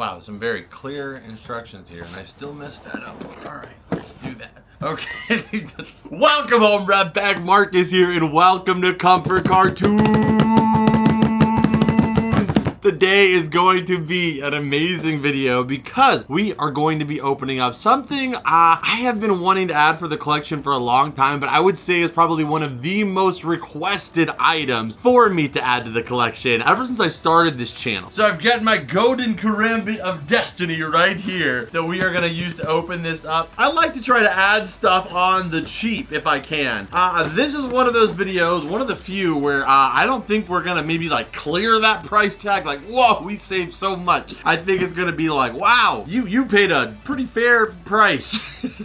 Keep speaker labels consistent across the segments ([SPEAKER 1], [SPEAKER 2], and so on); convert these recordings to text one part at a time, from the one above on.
[SPEAKER 1] Wow, some very clear instructions here, and I still messed that up. All right, let's do that. Okay, welcome home, right back. Marcus here, and welcome to Comfort Cartoons. Today is going to be an amazing video because we are going to be opening up something I have been wanting to add for the collection for a long time, but I would say is probably one of the most requested items for me to add to the collection ever since I started this channel. So I've got my golden karambit of destiny right here that we are going to use to open this up. I like to try to add stuff on the cheap if I can. This is one of those videos, one of the few where I don't think we're going to maybe like clear that price tag. Like, whoa, we saved so much. I think it's gonna be like, wow, you paid a pretty fair price.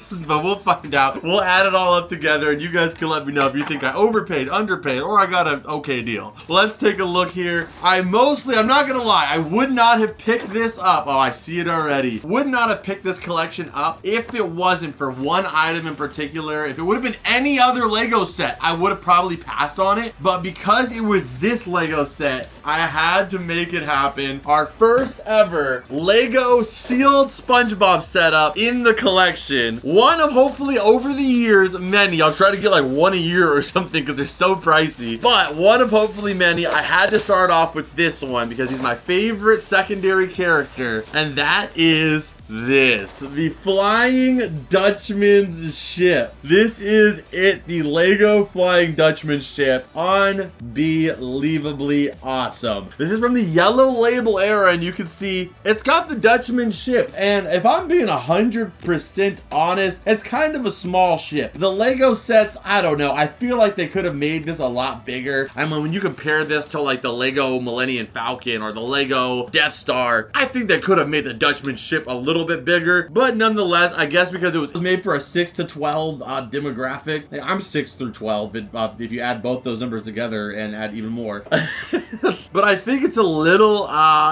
[SPEAKER 1] But we'll find out. We'll add it all up together, and you guys can let me know if you think I overpaid, underpaid, or I got an okay deal. Let's take a look here. I'm not gonna lie, I would not have picked this up. Oh, I see it already. Would not have picked this collection up if it wasn't for one item in particular. If it would have been any other Lego set, I would have probably passed on it. But because it was this Lego set, I had to make it happen. Our first ever Lego sealed SpongeBob setup in the collection. One of hopefully over the years many. I'll try to get like one a year or something because they're so pricey. But one of hopefully many. I had to start off with this one because he's my favorite secondary character, and that is this, the Flying Dutchman's ship. This is it, the Lego Flying Dutchman ship. Unbelievably awesome. This is from the yellow label era, and you can see it's got the Dutchman ship. And if I'm being 100% honest, it's kind of a small ship. The Lego sets, I don't know, I feel like they could have made this a lot bigger. I mean, when you compare this to like the Lego Millennium Falcon or the Lego Death Star, I think they could have made the Dutchman ship a little bit bigger, but nonetheless, I guess because it was made for a 6 to 12 demographic. I'm 6 through 12 if you add both those numbers together and add even more. But I think it's a little,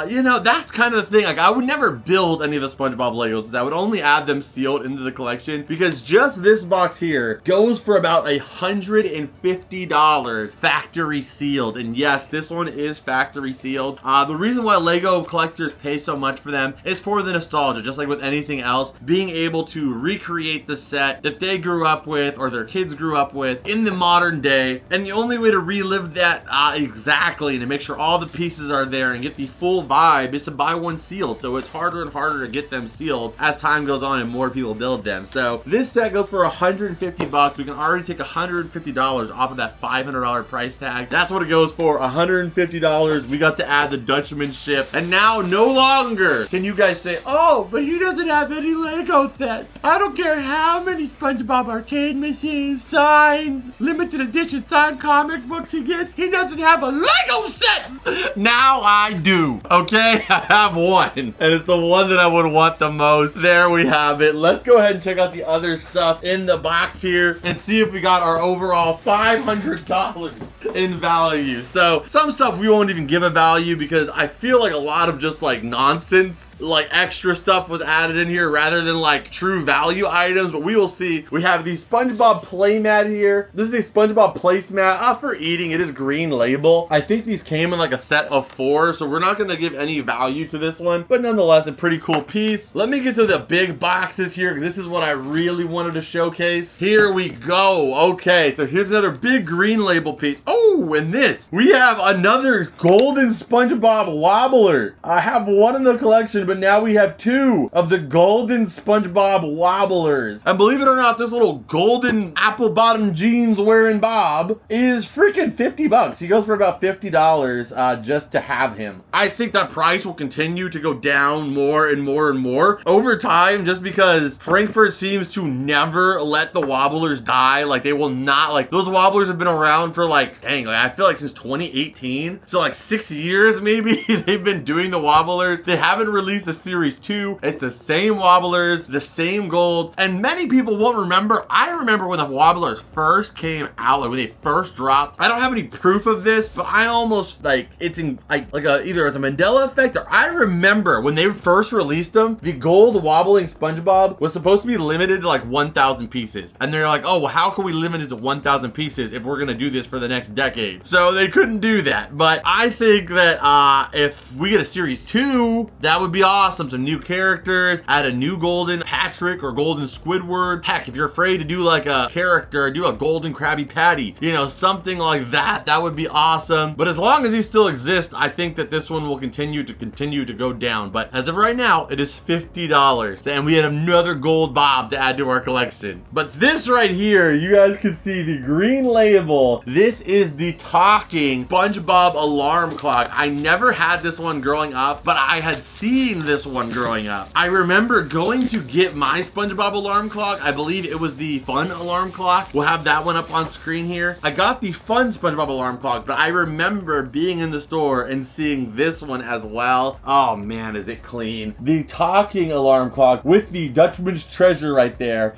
[SPEAKER 1] you know, that's kind of the thing. Like, I would never build any of the SpongeBob Legos. I would only add them sealed into the collection because just this box here goes for about $150 factory sealed. And yes, this one is factory sealed. The reason why Lego collectors pay so much for them is for the nostalgia. Just like with anything else, being able to recreate the set that they grew up with or their kids grew up with in the modern day. And the only way to relive that exactly and to make sure all the pieces are there and get the full vibe is to buy one sealed. So it's harder and harder to get them sealed as time goes on and more people build them. So this set goes for 150 bucks. We can already take $150 off of that $500 price tag. That's what it goes for, $150. We got to add the Dutchman ship. And now no longer can you guys say, oh, but he doesn't have any Lego sets. I don't care how many SpongeBob arcade machines, signs, limited edition signed comic books he gets. He doesn't have a Lego set. Now I do. Okay, I have one, and it's the one that I would want the most. There we have it. Let's go ahead and check out the other stuff in the box here and see if we got our overall $500 in value. So some stuff we won't even give a value because I feel like a lot of just like nonsense, like extra stuff was added in here rather than like true value items, but we will see. We have the SpongeBob playmat here. This is a SpongeBob placemat for eating. It is green label. I think these came in like a set of 4, so we're not going to give any value to this one, but nonetheless a pretty cool piece. Let me get to the big boxes here because this is what I really wanted to showcase. Here we go. Okay, so here's another big green label piece. Oh, and this, we have another golden SpongeBob wobbler. I have one in the collection, but now we have 2 of the golden SpongeBob wobblers. And believe it or not, this little golden apple bottom jeans wearing Bob is freaking 50 bucks. He goes for about $50 just to have him. I think that price will continue to go down more and more and more over time just because Frankfurt seems to never let the wobblers die. Like, they will not, like, those wobblers have been around for like, dang, like, I feel like since 2018. So like 6 years maybe they've been doing the wobblers. They haven't released a series 2, a It's the same wobblers, the same gold, and many people won't remember. I remember when the wobblers first came out, like when they first dropped. I don't have any proof of this, but I almost like it's in either it's a Mandela effect, or I remember when they first released them, the gold wobbling SpongeBob was supposed to be limited to like 1,000 pieces, and they're like, oh, well, how can we limit it to 1,000 pieces if we're gonna do this for the next decade? So they couldn't do that. But I think that if we get a series 2, that would be awesome. Some new characters, add a new golden Patrick or golden Squidward. Heck, if you're afraid to do like a character, do a golden Krabby Patty, you know, something like that. That would be awesome. But as long as he still exists, I think that this one will continue to go down. But as of right now, it is $50, and we had another gold Bob to add to our collection. But this right here, you guys can see the green label. This is the talking SpongeBob alarm clock. I never had this one growing up, but I had seen this one growing up. I remember going to get my SpongeBob alarm clock. I believe it was the fun alarm clock. We'll have that one up on screen here. I got the fun SpongeBob alarm clock, but I remember being in the store and seeing this one as well. Oh man, is it clean. The talking alarm clock with the Dutchman's treasure right there.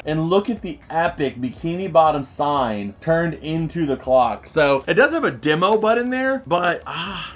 [SPEAKER 1] And look at the epic Bikini Bottom sign turned into the clock. So it does have a demo button there, but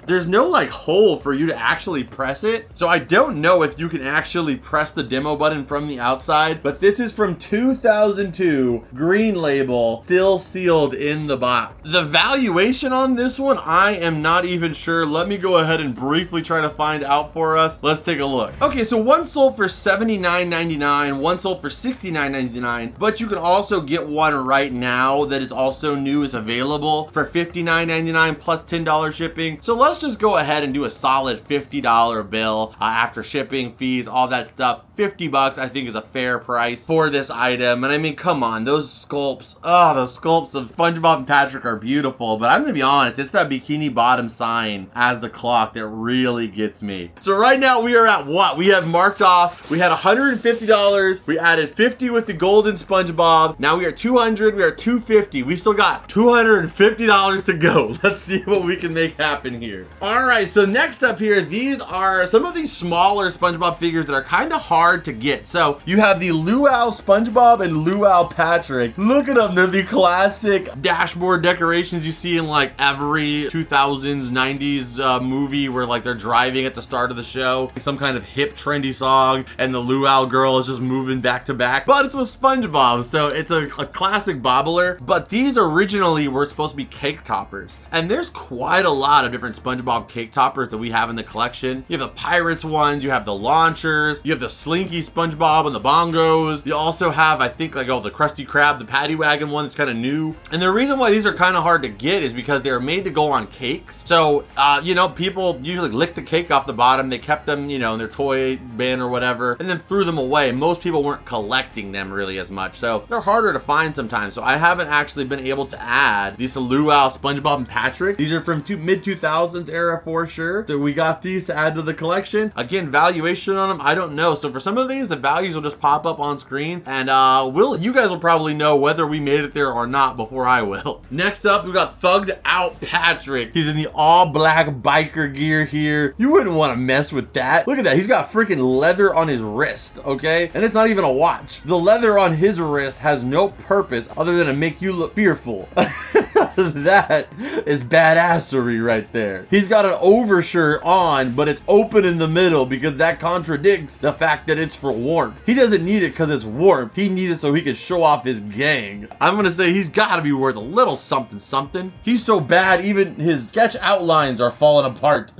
[SPEAKER 1] there's no like hole for you to actually press it. So I don't know if you can actually press the demo button from the outside, but this is from 2002, green label, still sealed in the box. The valuation on this one, I am not even sure. Let me go ahead and briefly try to find out for us. Let's take a look. Okay, so one sold for $79.99, one sold for $69.99. But you can also get one right now that is also new, is available for $59.99 plus $10 shipping. So let's just go ahead and do a solid $50 bill after shipping, fees, all that stuff. $50 I think is a fair price for this item. And I mean, come on, those sculpts, those sculpts of SpongeBob and Patrick are beautiful, but I'm gonna be honest, it's that Bikini Bottom sign as the clock that really gets me. So right now we are at what? We have marked off, we had $150, we added 50 with the golden SpongeBob. Now we are 200, we are 250. We still got $250 to go. Let's see what we can make happen here. All right, so next up here, these are some of these smaller SpongeBob figures that are kind of hard to get. So you have the Luau SpongeBob and Luau Patrick. Look at them. They're the classic dashboard decorations you see in like every 2000s, 90s movie where like they're driving at the start of the show. Some kind of hip, trendy song, and the Luau girl is just moving back to back. But it's with SpongeBob, so it's a classic bobbler. But these originally were supposed to be cake toppers. And there's quite a lot of different SpongeBob cake toppers that we have in the collection. You have the Pirates ones, you have the launchers, you have the Slinky SpongeBob and the bongos. You also have, I think, like, the Krusty Krab, the Paddy Wagon one that's kind of new. And the reason why these are kind of hard to get is because they're made to go on cakes. So, you know, people usually lick the cake off the bottom. They kept them, you know, in their toy bin or whatever, and then threw them away. Most people weren't collecting them really as much. So they're harder to find sometimes. So I haven't actually been able to add these Luau SpongeBob and Patrick. These are from mid-2000s era for sure. So we got these to add to the collection. Again, valuation on them, I don't know. So for some of these, the values will just pop up on screen, and you guys will probably know whether we made it there or not before I will. Next up, we got Thugged Out Patrick. He's in the all black biker gear here. You wouldn't want to mess with that. Look at that. He's got freaking leather on his wrist, okay? And it's not even a watch. The leather on his wrist has no purpose other than to make you look fearful. That is badassery right there. He's got an overshirt on, but it's open in the middle because that contradicts the fact that it's for warmth. He doesn't need it because it's warmth. He needs it so he can show off his gang. I'm gonna say he's got to be worth a little something something. He's so bad, even his sketch outlines are falling apart.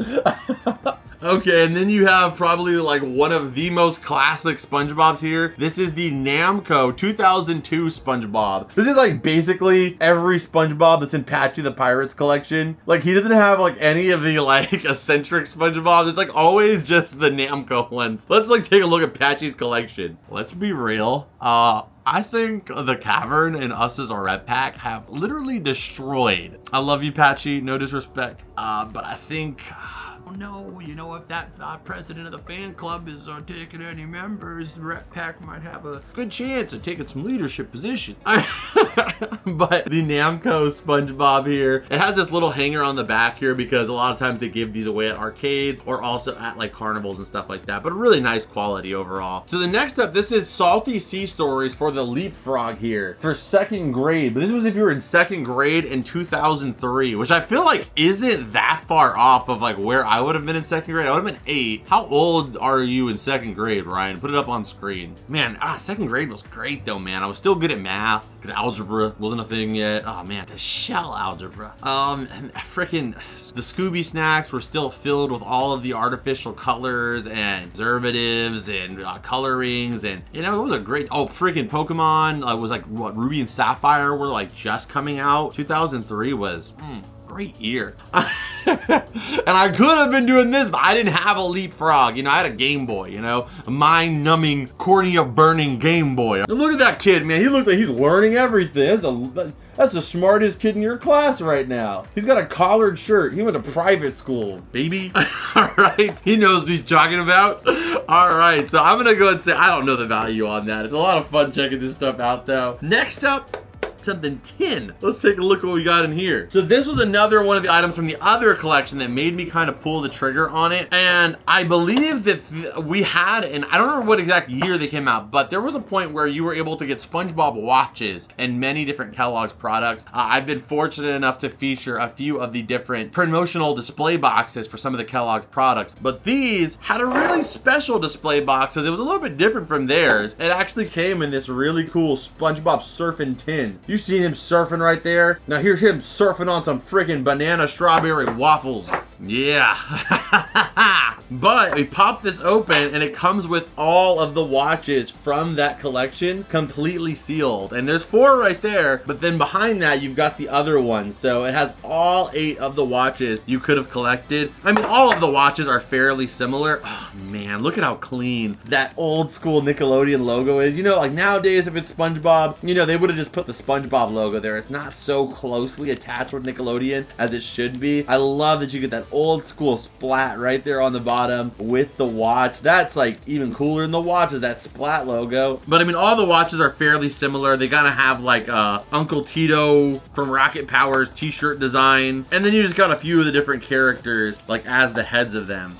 [SPEAKER 1] Okay, and then you have probably like one of the most classic SpongeBobs here. This is the Namco 2002 SpongeBob. This is like basically every SpongeBob that's in Patchy the Pirates collection. Like, he doesn't have like any of the like eccentric SpongeBobs. It's like always just the Namco ones. Let's like take a look at Patchy's collection. Let's be real. I think the Cavern and us as a Red Pack have literally destroyed. I love you, Patchy, no disrespect. But I think,
[SPEAKER 2] don't know, you know, if that president of the fan club is taking any members, Rat Pack might have a good chance of taking some leadership position.
[SPEAKER 1] But the Namco SpongeBob here, it has this little hanger on the back here because a lot of times they give these away at arcades or also at like carnivals and stuff like that, but really nice quality overall. So the next up, this is Salty Sea Stories for the Leapfrog here for 2nd grade, but this was if you were in 2nd grade in 2003, which I feel like isn't that far off of like where I would have been in 2nd grade. I would have been 8. How old are you in 2nd grade, Ryan? Put it up on screen. Man, 2nd grade was great though, man. I was still good at math because algebra wasn't a thing yet. Oh man, the shell algebra. And freaking the Scooby snacks were still filled with all of the artificial colors and preservatives and colorings, and you know, it was a great, freaking Pokemon was like what, Ruby and Sapphire were like just coming out. 2003 was great year. And I could have been doing this, but I didn't have a Leapfrog. You know, I had a Game Boy, you know, a mind-numbing, cornea-burning Game Boy. And look at that kid, man. He looks like he's learning everything. That's the smartest kid in your class right now. He's got a collared shirt. He went to private school, baby. All right, he knows what he's talking about. All right, so I'm gonna go ahead and say I don't know the value on that. It's a lot of fun checking this stuff out though. Next up, something tin. Let's take a look what we got in here. So this was another one of the items from the other collection that made me kind of pull the trigger on it. And I believe that we had, and I don't remember what exact year they came out, but there was a point where you were able to get SpongeBob watches and many different Kellogg's products. I've been fortunate enough to feature a few of the different promotional display boxes for some of the Kellogg's products, but these had a really special display box because it was a little bit different from theirs. It actually came in this really cool SpongeBob surfing tin. You seen him surfing right there? Now here's him surfing on some freaking banana strawberry waffles. Yeah. But we pop this open and it comes with all of the watches from that collection completely sealed. And there's 4 right there, but then behind that you've got the other ones. So it has all 8 of the watches you could have collected. I mean, all of the watches are fairly similar. Oh man, look at how clean that old school Nickelodeon logo is. You know, like nowadays if it's SpongeBob, you know, they would have just put the SpongeBob logo there. It's not so closely attached with Nickelodeon as it should be. I love that you get that old school splat right there on the bottom with the watch. That's like even cooler than the watch is that splat logo. But I mean, all the watches are fairly similar. They gotta have like Uncle Tito from Rocket Power's t-shirt design, and then you just got a few of the different characters like as the heads of them.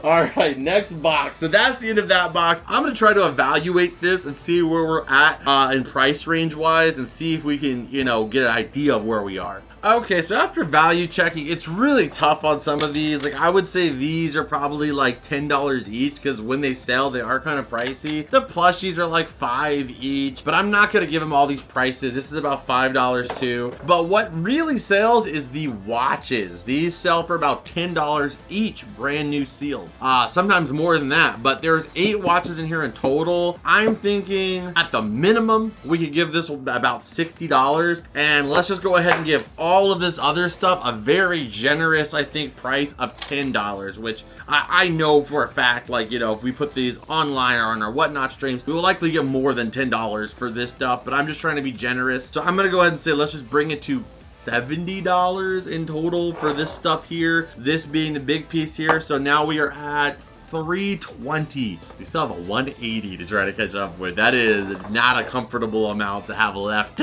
[SPEAKER 1] All right, next box. So that's the end of that box. I'm gonna try to evaluate this and see where we're at in price range wise, and see if we can, you know, get an idea of where we are. Okay, so after value checking, it's really tough on some of these. Like, I would say these are probably like $10 each because when they sell, they are kind of pricey. The plushies are like $5 each, but I'm not going to give them all these prices. This is about $5 too. But what really sells is the watches. These sell for about $10 each, brand new sealed. Sometimes more than that, but there's 8 watches in here in total. I'm thinking at the minimum, we could give this about $60. And let's just go ahead and give all of this other stuff a very generous, I think, price of $10, which I know for a fact, like, you know, if we put these online or on our Whatnot streams, we will likely get more than $10 for this stuff, but I'm just trying to be generous. So I'm gonna go ahead and say, let's just bring it to $70 in total for this stuff here, this being the big piece here. So now we are at $320. We still have a $180 to try to catch up with. That is not a comfortable amount to have left.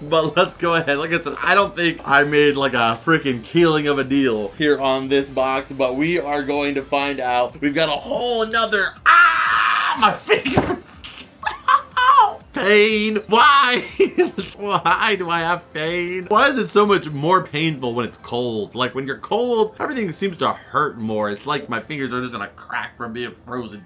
[SPEAKER 1] But let's go ahead. Like I said, I don't think I made like a freaking killing of a deal here on this box, but we are going to find out. We've got a whole another, my fingers. Pain. Why? Why do I have pain? Why is it so much more painful when it's cold? Like when you're cold, everything seems to hurt more. It's like my fingers are just gonna crack from being frozen.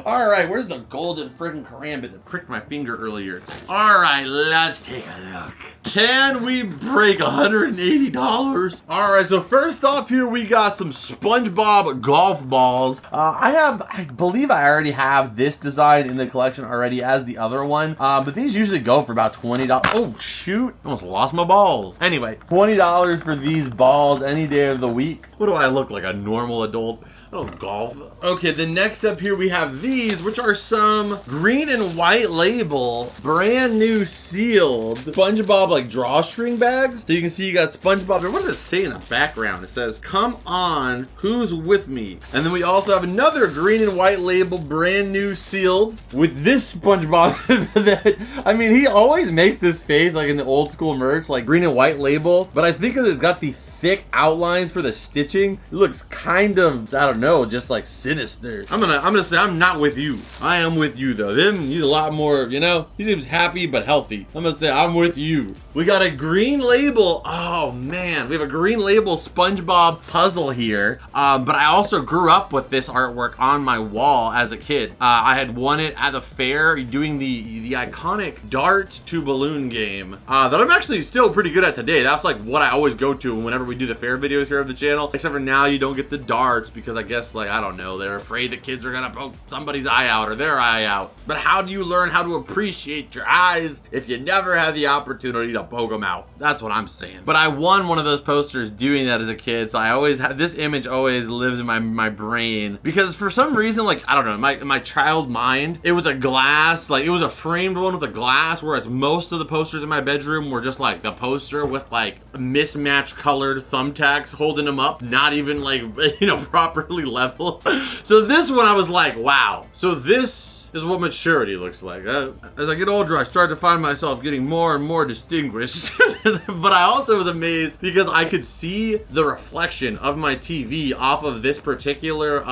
[SPEAKER 1] All right, where's the golden freaking karambit that pricked my finger earlier? All right, let's take a look. Can we break $180? All right, so first off here, we got some SpongeBob golf balls. I believe I already have this design in the collection already as the other one. But these usually go for about $20. Oh, shoot. I almost lost my balls. Anyway, $20 for these balls any day of the week. What do I look like, a normal adult? I don't golf. Okay, the next up here we have these, which are some green and white label, brand new sealed SpongeBob like drawstring bags. So you can see you got SpongeBob. And what does it say in the background? It says, "Come on, who's with me?" And then we also have another green and white label, brand new sealed with this SpongeBob. That, I mean, he always makes this face like in the old school merch, like green and white label. But I think it's got the thick outlines for the stitching. It looks kind of, I don't know, just like sinister. I'm gonna say I'm not with you. I am with you though. He's a lot more, you know, he seems happy but healthy. I'm gonna say I'm with you. We got a green label. Oh man, we have a green label SpongeBob puzzle here. But I also grew up with this artwork on my wall as a kid. I had won it at the fair doing the iconic dart to balloon game that I'm actually still pretty good at today. That's like what I always go to whenever we do the fair videos here of the channel, except for now you don't get the darts because I guess, like, I don't know, they're afraid that kids are gonna poke somebody's eye out or their eye out. But how do you learn how to appreciate your eyes if you never had the opportunity to poke them out? That's what I'm saying. But I won one of those posters doing that as a kid, so I always have this image, always lives in my brain, because for some reason, like, I don't know, in my child mind, it was a glass, like it was a framed one with a glass, whereas most of the posters in my bedroom were just like the poster with like mismatched colored thumbtacks holding them up, not even like, you know, properly level. So this one I was like, wow, so this is what maturity looks like. As I get older, I start to find myself getting more and more distinguished. But I also was amazed because I could see the reflection of my TV off of this particular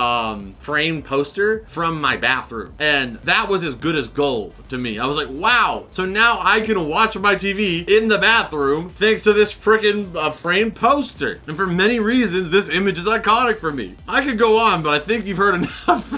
[SPEAKER 1] framed poster from my bathroom. And that was as good as gold to me. I was like, wow, so now I can watch my TV in the bathroom thanks to this freaking framed poster. And for many reasons, this image is iconic for me. I could go on, but I think you've heard enough.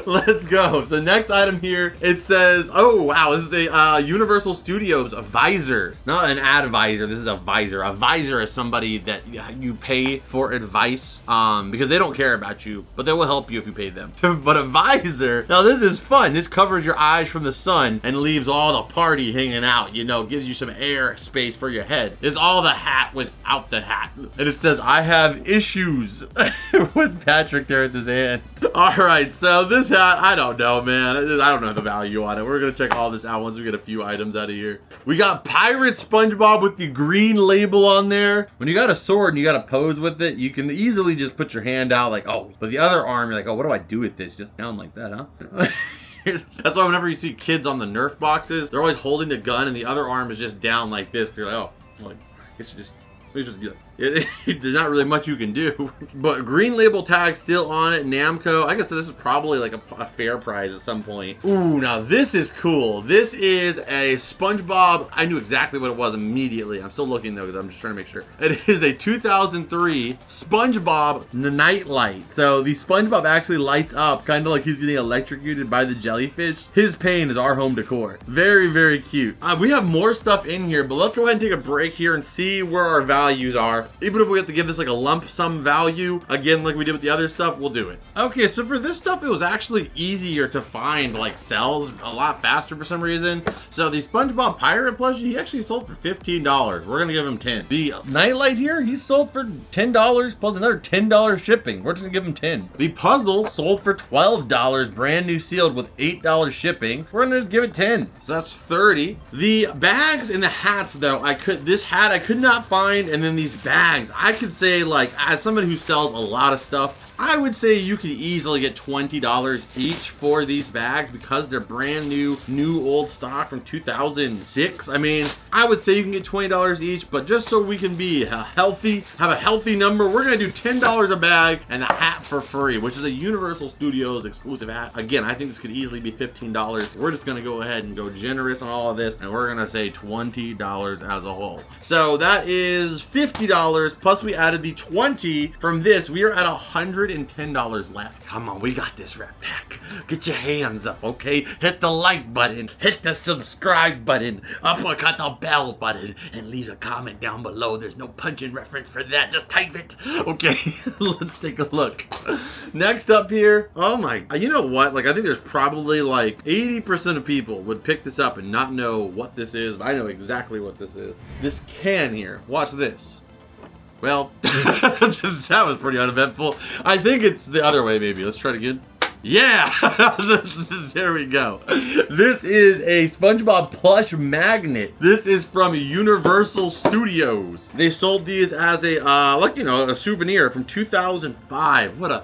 [SPEAKER 1] Let's go. So next item here, it says, oh wow, this is a Universal Studios a visor, not an advisor. This is a visor. A visor is somebody that you pay for advice because they don't care about you, but they will help you if you pay them. But a visor, now this is fun. This covers your eyes from the sun and leaves all the party hanging out, you know, gives you some air space for your head. It's all the hat without the hat. And it says, I have issues with Patrick there at his hand. All right, so this hat, I don't know, man. I don't know the value on it. We're gonna check all this out once we get a few items out of here. We got Pirate SpongeBob with the green label on there. When you got a sword and you got to pose with it, you can easily just put your hand out like, oh, but the other arm, you're like, oh, what do I do with this? Just down like that, huh? That's why whenever you see kids on the Nerf boxes, they're always holding the gun and the other arm is just down like this. You're like, oh, like, it's just be like, there's not really much you can do. But green label tag still on it. Namco. I guess this is probably like a fair prize at some point. Ooh, now this is cool. This is a SpongeBob. I knew exactly what it was immediately. I'm still looking though because I'm just trying to make sure. It is a 2003 SpongeBob Nightlight. So the SpongeBob actually lights up, kind of like he's getting electrocuted by the jellyfish. His pain is our home decor. Very, very cute. We have more stuff in here, but let's go ahead and take a break here and see where our values are. Even if we have to give this like a lump sum value, again, like we did with the other stuff, we'll do it. Okay, so for this stuff, it was actually easier to find like sells a lot faster for some reason. So the SpongeBob Pirate plushie, he actually sold for $15. We're gonna give him 10. The Nightlight here, he sold for $10 plus another $10 shipping. We're just gonna give him 10. The puzzle sold for $12, brand new sealed with $8 shipping. We're gonna just give it 10. So that's 30. The bags and the hats though, this hat I could not find, and then these bags, I could say, like, as somebody who sells a lot of stuff, I would say you could easily get $20 each for these bags because they're brand new old stock from 2006. I mean, I would say you can get $20 each, but just so we can be have a healthy number, we're gonna do $10 a bag and the hat for free, which is a Universal Studios exclusive hat. Again, I think this could easily be $15. We're just gonna go ahead and go generous on all of this, and we're gonna say $20 as a whole. So that is $50 plus we added the 20 from this. We are at $110 left. Come on, we got this Rat Pack. Get your hands up, okay? Hit the like button, hit the subscribe button, uppercut the bell button, and leave a comment down below. There's no punching reference for that. Just type it. Okay, let's take a look. Next up here, oh my, you know what? Like, I think there's probably like 80% of people would pick this up and not know what this is, but I know exactly what this is. This can here, watch this. Well, that was pretty uneventful. I think it's the other way, maybe. Let's try it again. Yeah! There we go. This is a SpongeBob plush magnet. This is from Universal Studios. They sold these as a, like, you know, a souvenir from 2005. What a...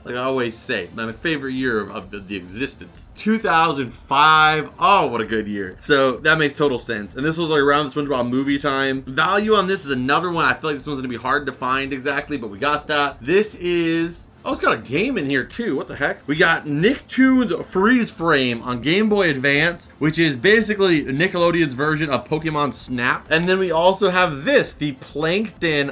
[SPEAKER 1] Like I always say, my favorite year of the existence. 2005. Oh, what a good year. So that makes total sense. And this was like around the SpongeBob movie time. Value on this is another one. I feel like this one's gonna be hard to find exactly, but we got that. This is... Oh, it's got a game in here too. What the heck? We got Nicktoons Freeze Frame on Game Boy Advance, which is basically Nickelodeon's version of Pokemon Snap. And then we also have this, the Plankton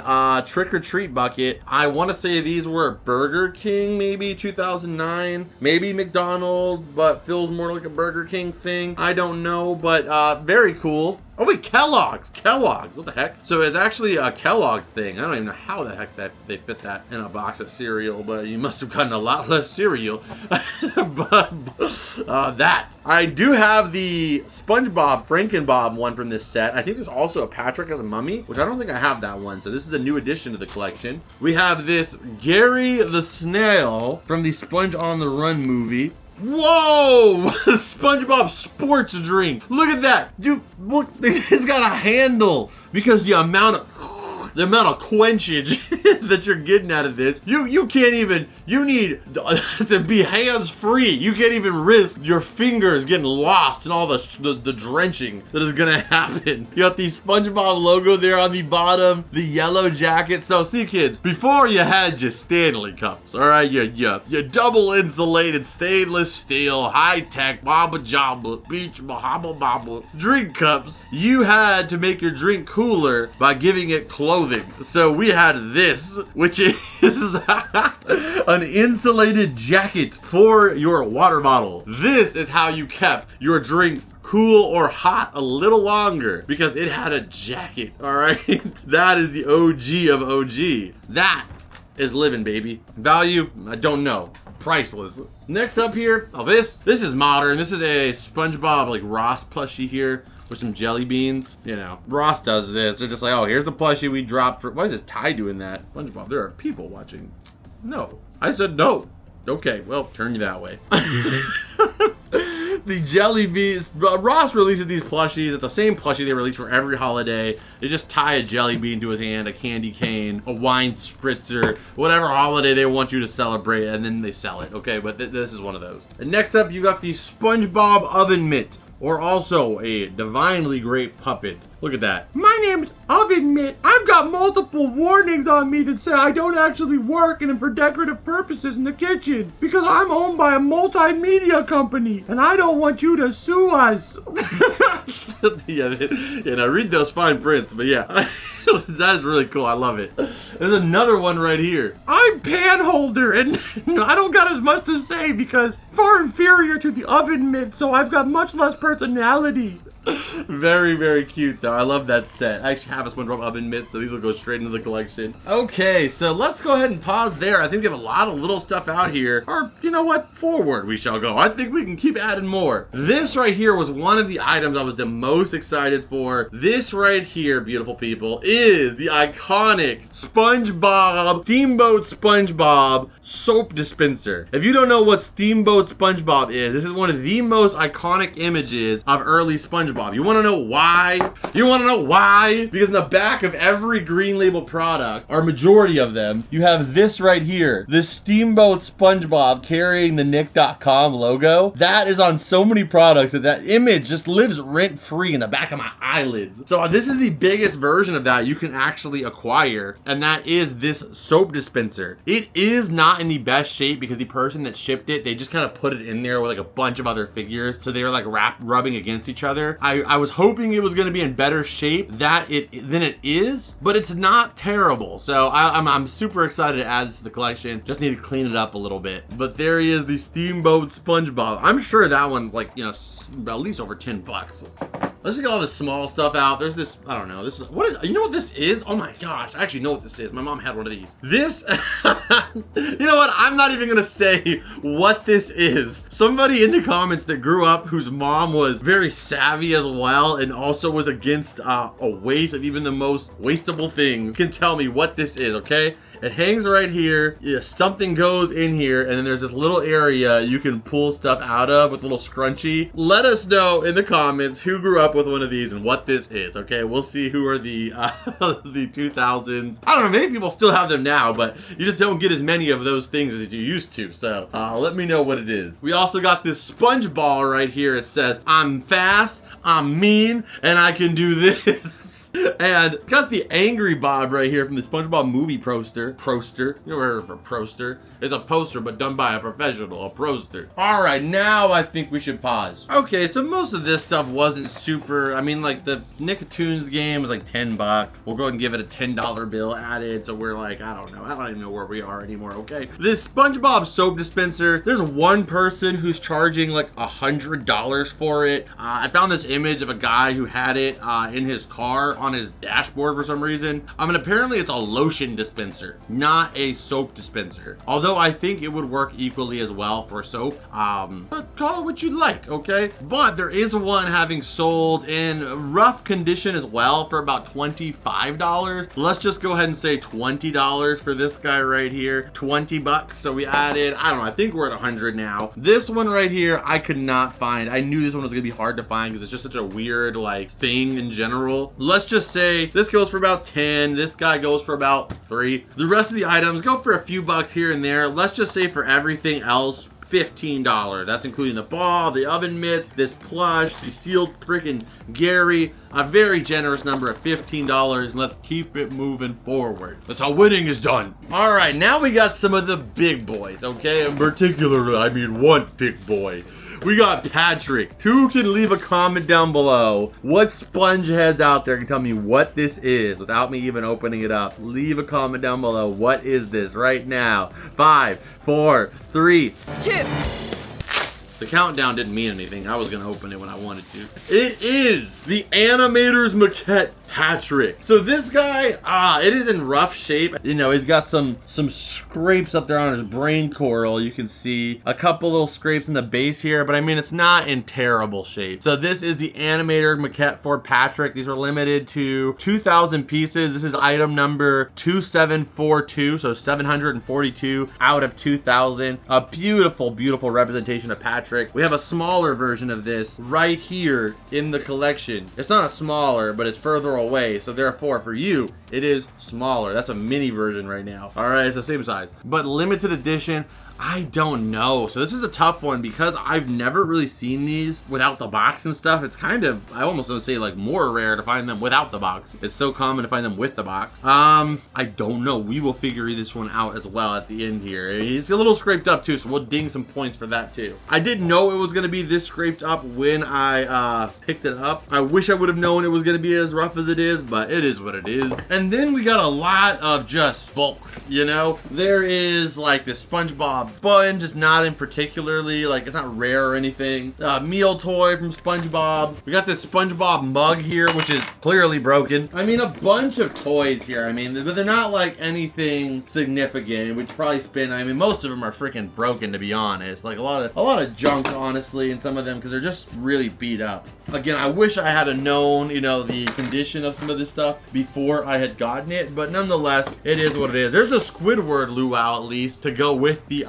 [SPEAKER 1] Trick or Treat bucket. I want to say these were Burger King, maybe 2009, maybe McDonald's, but feels more like a Burger King thing. I don't know, but very cool. Oh wait, Kellogg's, what the heck? So it's actually a Kellogg's thing. I don't even know how the heck that they fit that in a box of cereal, but you must have gotten a lot less cereal. But that. I do have the SpongeBob Frankenbob one from this set. I think there's also a Patrick as a mummy, which I don't think I have that one. So this is a new addition to the collection. We have this Gary the Snail from the Sponge on the Run movie. Whoa! SpongeBob sports drink. Look at that. Dude, look, it's got a handle because the amount of quenchage that you're getting out of this, you can't even, you need to be hands-free. You can't even risk your fingers getting lost in all the drenching that is gonna happen. You got the SpongeBob logo there on the bottom, the yellow jacket. So see kids, before you had your Stanley cups, all right, your double insulated stainless steel, high-tech, Baba Jamba, Beach Bahama Baba drink cups, you had to make your drink cooler by giving it clothing. So we had this, which is an insulated jacket for your water bottle. This is how you kept your drink cool or hot a little longer because it had a jacket, all right? That is the OG of OG. That is living, baby. Value, I don't know. Priceless. Next up here, oh, this is modern. This is a SpongeBob like Ross plushie here with some jelly beans. You know, Ross does this. They're just like, oh, here's the plushie we dropped for. Why is this Ty doing that? SpongeBob, there are people watching. No, I said no. Okay, well, turn you that way. The jelly beans. Ross releases these plushies. It's the same plushie they release for every holiday. They just tie a jelly bean to his hand, a candy cane, a wine spritzer, whatever holiday they want you to celebrate, and then they sell it. Okay, but this is one of those. And next up, you got the SpongeBob Oven Mitt, or also a divinely great puppet. Look at that. My name's Oven Mitt. I've got multiple warnings on me that say I don't actually work and for decorative purposes in the kitchen because I'm owned by a multimedia company and I don't want you to sue us. Yeah, read those fine prints, but yeah. That is really cool. I love it. There's another one right here. I'm Panholder, and I don't got as much to say because far inferior to the Oven Mitt, so I've got much less personality. Very, very cute though. I love that set. I actually have a SpongeBob Oven Mitt, so these will go straight into the collection. Okay, so let's go ahead and pause there. I think we have a lot of little stuff out here. Or, you know what? Forward we shall go. I think we can keep adding more. This right here was one of the items I was the most excited for. This right here, beautiful people, is the iconic SpongeBob, Steamboat SpongeBob soap dispenser. If you don't know what Steamboat SpongeBob is, this is one of the most iconic images of early SpongeBob. You want to know why? You want to know why? Because in the back of every green label product, or majority of them, you have this right here. This Steamboat SpongeBob carrying the Nick.com logo. That is on so many products that image just lives rent-free in the back of my eyelids. So this is the biggest version of that you can actually acquire, and that is this soap dispenser. It is not in the best shape because the person that shipped it, they just kind of put it in there with like a bunch of other figures, so they were like rubbing against each other. I was hoping it was going to be in better shape than it is, but it's not terrible. So I'm super excited to add this to the collection. Just need to clean it up a little bit. But there he is, the Steamboat SpongeBob. I'm sure that one's like, you know, at least over $10. Let's just get all this small stuff out. There's this, I don't know, this is, what is, you know what this is? Oh my gosh, I actually know what this is. My mom had one of these. This, you know what? I'm not even gonna say what this is. Somebody in the comments that grew up whose mom was very savvy as well and also was against a waste of even the most wastable things can tell me what this is, okay? It hangs right here. Yeah, something goes in here, and then there's this little area you can pull stuff out of with a little scrunchie. Let us know in the comments who grew up with one of these and what this is, okay? We'll see who are the 2000s. I don't know, maybe people still have them now, but you just don't get as many of those things as you used to, so let me know what it is. We also got this sponge ball right here. It says, I'm fast, I'm mean, and I can do this. And got the Angry Bob right here from the SpongeBob movie poster. You know, heard of a poster? It's a poster, but done by a professional, a poster. All right, now I think we should pause. Okay, so most of this stuff wasn't super. I mean, like the Nickelodeon game was like $10. We'll go ahead and give it a $10 bill added. So we're like, I don't know. I don't even know where we are anymore, okay? This SpongeBob soap dispenser, there's one person who's charging like $100 for it. I found this image of a guy who had it in his car on his dashboard for some reason. I mean, apparently it's a lotion dispenser, not a soap dispenser. Although I think it would work equally as well for soap. But call it what you like, okay? But there is one having sold in rough condition as well for about $25. Let's just go ahead and say $20 for this guy right here. 20 bucks. So we added, I don't know, I think we're at 100 now. This one right here, I could not find. I knew this one was gonna be hard to find because it's just such a weird like thing in general. Let's just say this goes for about 10. This guy goes for about 3. The rest of the items go for a few bucks here and there. Let's just say for everything else, $15. That's including the ball, the oven mitts, this plush, the sealed freaking Gary. A very generous number of $15. Let's keep it moving forward. That's how winning is done. All right, now we got some of the big boys, okay? In particular, I mean one big boy. We got Patrick. Who can leave a comment down below? What sponge heads out there can tell me what this is without me even opening it up? Leave a comment down below. What is this right now? 5, 4, 3, 2. The countdown didn't mean anything. I was gonna open it when I wanted to. It is the Animator's Maquette Patrick. So this guy, it is in rough shape. You know, he's got some scrapes up there on his brain coral. You can see a couple little scrapes in the base here, but I mean, it's not in terrible shape. So this is the Animator's Maquette for Patrick. These are limited to 2,000 pieces. This is item number 2742, so 742 out of 2,000. A beautiful, beautiful representation of Patrick. We have a smaller version of this right here in the collection. It's not a smaller, but it's further away. So therefore, for you, it is smaller. That's a mini version right now. All right, it's the same size, but limited edition. I don't know. So this is a tough one because I've never really seen these without the box and stuff. It's kind of, I almost want to say like more rare to find them without the box. It's so common to find them with the box. I don't know. We will figure this one out as well at the end here. He's a little scraped up too, so we'll ding some points for that too. I didn't know it was going to be this scraped up when I picked it up. I wish I would have known it was going to be as rough as it is, but it is what it is. And then we got a lot of just bulk, you know? There is like this SpongeBob sponge, is not in particularly, like it's not rare or anything. Meal toy from SpongeBob. We got this SpongeBob mug here, which is clearly broken. I mean, a bunch of toys here. I mean, but they're not like anything significant, which probably spin. I mean, most of them are freaking broken, to be honest. Like a lot of junk, honestly, in some of them because they're just really beat up. Again, I wish I had known, you know, the condition of some of this stuff before I had gotten it, but nonetheless, it is what it is. There's the Squidward luau at least to go with the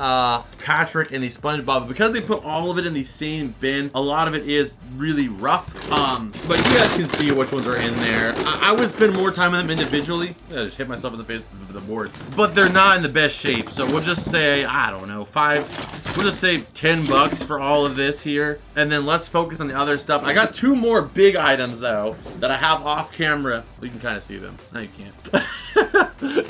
[SPEAKER 1] Patrick and the SpongeBob. Because they put all of it in the same bin, a lot of it is really rough. But you guys can see which ones are in there. I would spend more time on them individually. I just hit myself in the face with the board. But they're not in the best shape, so we'll just say, I don't know, we'll just say 10 bucks for all of this here. And then let's focus on the other stuff. I got 2 more big items though that I have off camera. You can kind of see them. No, you can't.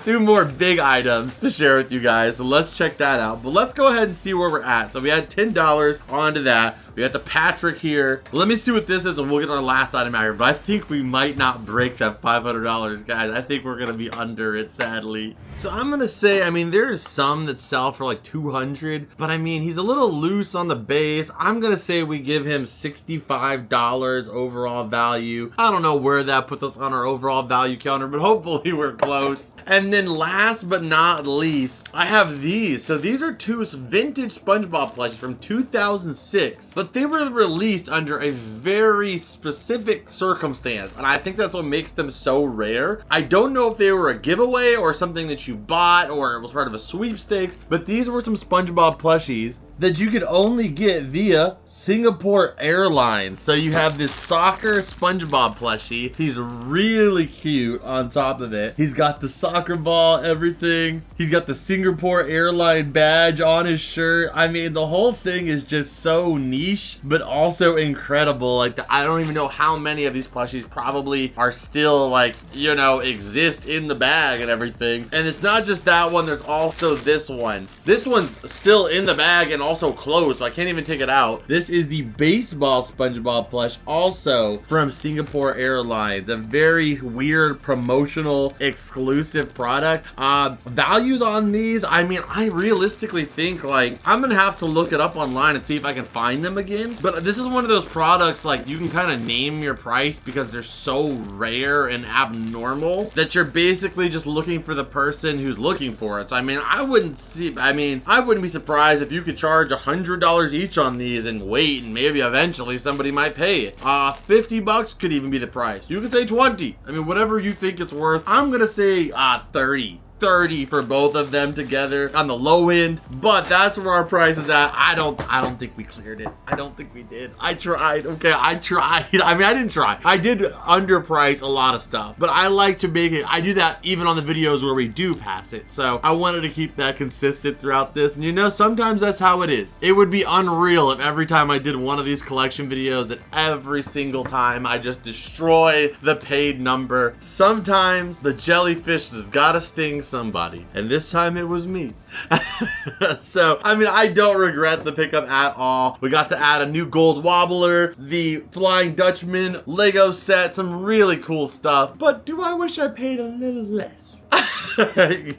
[SPEAKER 1] 2 more big items to share with you guys, so let's check that out. But let's go ahead and see where we're at. So we had $10 onto that. We got the Patrick here. Let me see what this is and we'll get our last item out here. But I think we might not break that $500, guys. I think we're gonna be under it, sadly. So I'm gonna say, I mean, there's some that sell for like 200, but I mean, he's a little loose on the base. I'm gonna say we give him $65 overall value. I don't know where that puts us on our overall value counter, but hopefully we're close. And then last but not least, I have these. So these are two vintage SpongeBob plushies from 2006, but they were released under a very specific circumstance, and I think that's what makes them so rare. I don't know if they were a giveaway or something that you bought or it was part of a sweepstakes, but these were some SpongeBob plushies that you could only get via Singapore Airlines. So you have this soccer SpongeBob plushie. He's really cute on top of it. He's got the soccer ball, everything. He's got the Singapore Airline badge on his shirt. I mean, the whole thing is just so niche, but also incredible. Like, I don't even know how many of these plushies probably are still, like, you know, exist in the bag and everything. And it's not just that one, there's also this one. This one's still in the bag and also closed, so I can't even take it out. This is the baseball SpongeBob plush, also from Singapore Airlines. A very weird promotional exclusive product. Values on these, I mean, I realistically think, like, I'm gonna have to look it up online and see if I can find them again. But this is one of those products, like, you can kind of name your price because they're so rare and abnormal that you're basically just looking for the person who's looking for it. So I mean, I wouldn't be surprised if you could charge $100 each on these and wait, and maybe eventually somebody might pay it. $50 could even be the price. You could say 20. I mean, whatever you think it's worth. I'm gonna say 30 for both of them together on the low end, but that's where our price is at. I don't think we cleared it. I don't think we did. I tried. Okay, I tried. I mean, I didn't try. I did underprice a lot of stuff, but I like to make it. I do that even on the videos where we do pass it. So I wanted to keep that consistent throughout this. And you know, sometimes that's how it is. It would be unreal if every time I did one of these collection videos that every single time I just destroy the paid number. Sometimes the jellyfish has gotta sting somebody, and this time it was me. So I mean, I don't regret the pickup at all. We got to add a new gold wobbler, the Flying Dutchman Lego set, some really cool stuff, but do I wish I paid a little less?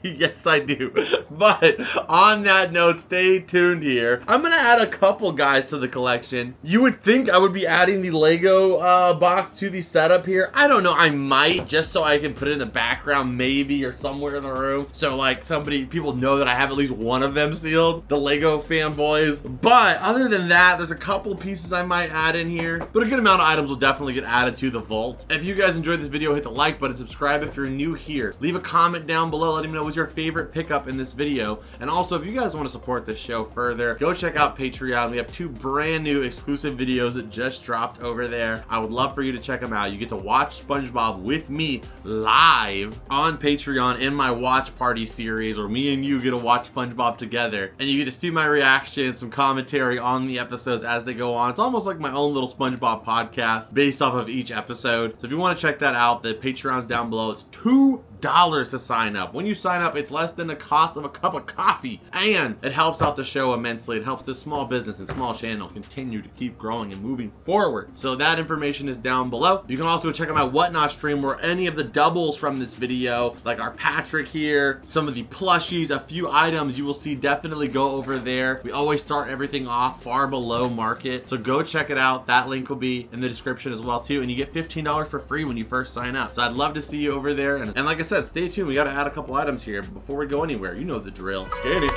[SPEAKER 1] Yes, I do. But on that note, stay tuned here. I'm gonna add a couple guys to the collection. You would think I would be adding the Lego box to the setup here. I don't know, I might, just so I can put it in the background maybe, or somewhere in the room, so like people know that I have at least one of them sealed, the Lego fanboys. But other than that, there's a couple pieces I might add in here, but a good amount of items will definitely get added to the vault. If you guys enjoyed this video, hit the like button, subscribe if you're new here, leave a comment down below letting me know what's your favorite pickup in this video. And also, if you guys want to support this show further, go check out Patreon. We have 2 brand new exclusive videos that just dropped over there. I would love for you to check them out. You get to watch SpongeBob with me live on Patreon in my watch party series, where me and you get to watch SpongeBob together, and you get to see my reaction, some commentary on the episodes as they go on. It's almost like my own little SpongeBob podcast based off of each episode. So if you want to check that out, the Patreon's down below. It's $2 to sign up. When you sign up, it's less than the cost of a cup of coffee, and it helps out the show immensely. It helps this small business and small channel continue to keep growing and moving forward. So that information is down below. You can also check out my Whatnot stream, where any of the doubles from this video, like our Patrick here, some of the plushies, a few items you will see, definitely go over there. We always start everything off far below market, so go check it out. That link will be in the description as well too, and you get $15 for free when you first sign up. So I'd love to see you over there, and like I said, stay tuned. We got to add a couple items here before we go anywhere. You know the drill. Skinny.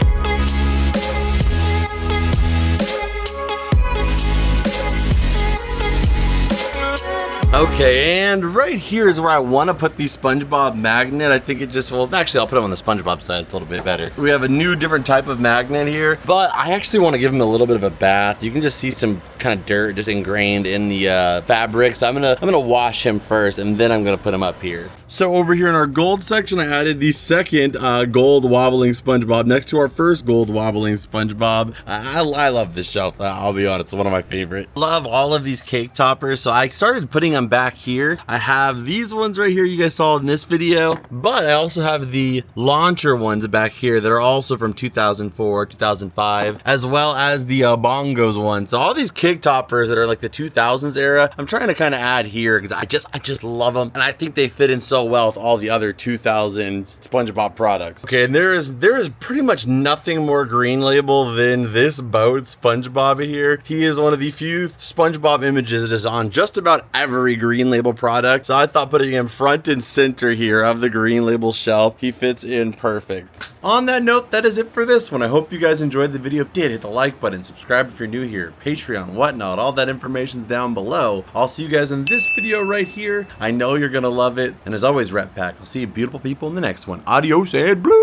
[SPEAKER 1] Okay, and right here is where I want to put the SpongeBob magnet. I think it just, well, actually I'll put them on the SpongeBob side. It's a little bit better. We have a new different type of magnet here, but I actually want to give him a little bit of a bath. You can just see some kind of dirt just ingrained in the fabric. So I'm gonna wash him first, and then I'm gonna put him up here. So over here in our gold section, I added the second gold wobbling SpongeBob next to our first gold wobbling SpongeBob. I love this shelf. I'll be honest, it's one of my favorite. Love all of these cake toppers. So I started putting them them back here. I have these ones right here you guys saw in this video, but I also have the launcher ones back here that are also from 2004, 2005, as well as the bongos one. So all these kick toppers that are like the 2000s era, I'm trying to kind of add here because I just love them, and I think they fit in so well with all the other 2000s SpongeBob products. Okay, and there is pretty much nothing more green label than this boat SpongeBob here. He is one of the few SpongeBob images that is on just about every green label product, so I thought putting him front and center here of the green label shelf, he fits in perfect. On that note, that is it for this one. I hope you guys enjoyed the video. If you did, hit the like button, subscribe if you're new here, Patreon, whatnot, all that information's down below. I'll see you guys in this video right here. I know you're gonna love it, and as always, Ret Pack, I'll see you beautiful people in the next one. Adios and blue.